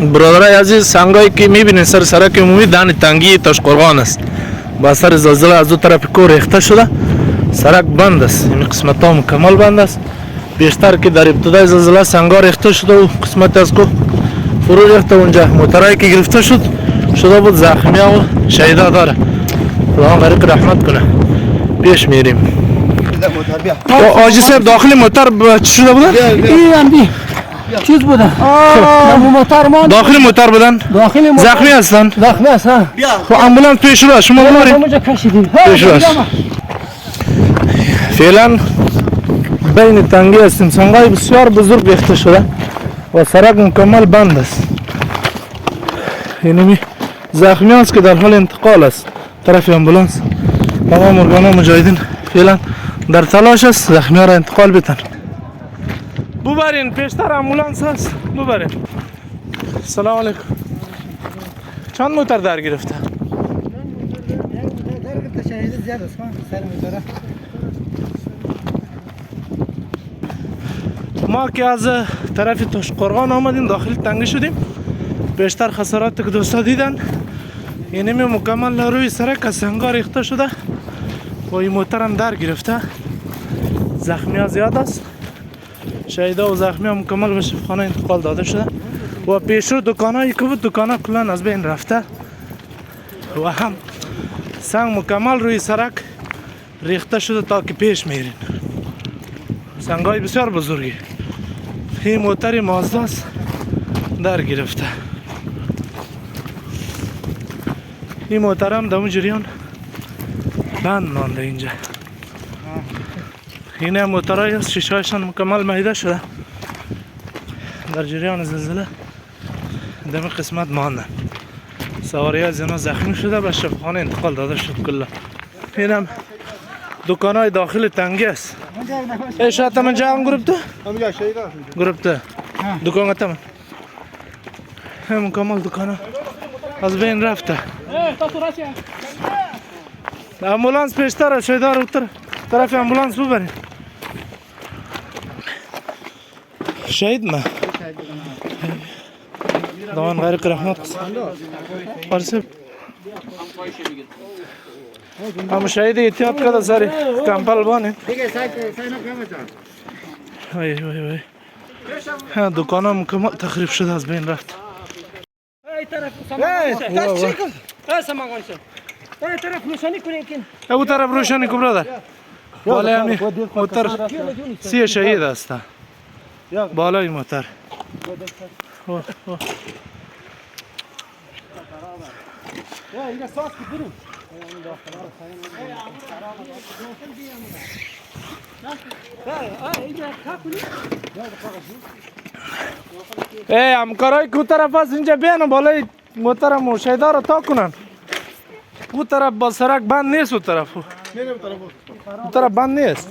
برادرای عزیز، سنگایی که میبینید سر سرک عمومی دهن تنگی تاشقرغان است. با اثر زلزله از دو طرف کور ریخته شده، سرک بند است. این قسمت ها مکمل بند است. بیشتر که در ابتدای زلزله سنگا ریخته شده و قسمت از کو فرو ریخته. اونجا موترایی که گرفته شده بود زخمی ها و شهیدا داره. خدا غریق رحمت کنه. پیش میریم. آجی صاحب داخل موتر چی شده بودن؟ این چیز بودن موتر ما داخل موتر بودن؟ داخل موتر زخمی هستن؟ زخمی هستن. خب امبولانس پیش رو شما ببرید. اونجا کشیدیم. پیش رو فعلا بین تنگی هستیم. سنگای بسیار بزرگ ریخته شده و سرک مکمل بند است. اینمی زخمی هست که در حال انتقال است طرف امبولانس. تمام ارگان مجاهدین فعلا در تلاش است زخمی ها را انتقال بدن. ببرین پیشتر امبولانس هست، ببرین. سلام علیکم. چند موتر در گرفته؟ ما که از طرف تاشقرغان آمدیم داخل تنگی شدیم. بیشتر خسارات که دوستا دیدن، اینمی مکمل روی سرک از سنگا ریخته شده و این موتر هم در گرفته. زخمی ها زیاد است. شهیدا و زخمی ها مکمل به شفاخانه انتقال داده شده و پیشرو دکانایی که بود دکانا کلان از بین رفته و هم سنگ مکمل روی سرک ریخته شده تا که پیش میرین. سنگای بسیار بزرگی. این موتر مازدا است در گرفته. این موتر هم دمو جریان بند مانده اینجا. این هم موترهایی است شیشهایشان مکمل مهیده شده در جریان زلزله دم قسمت ماندن. سواری از اینا زخمی شده به شفاخانه انتقال داده شد کلا. این هم دکان های داخل تنگی است. شاید تمن جا هم گروپ ده؟ گروپ ده دکان تمن مکمل دکان ها از بین رفته. امبولانس پیشتر شهیدار اتر طرف امبولانس ببرین. شهید ما دوان غریق رحمت قرصب اما شهید احتیاط کرده سری کمپل بانه. وای وای وای دکان ها مکمل تخریب شده از بین رفت. او طرف روشنی کو برادر. بالای همی موتر سی شهید است. بالای موتر همکارای کو طرف از اینجا بیان بالای موتر شهیدا را تا کنن. او طرف با سرک بند نیست. او طرف بند نیست.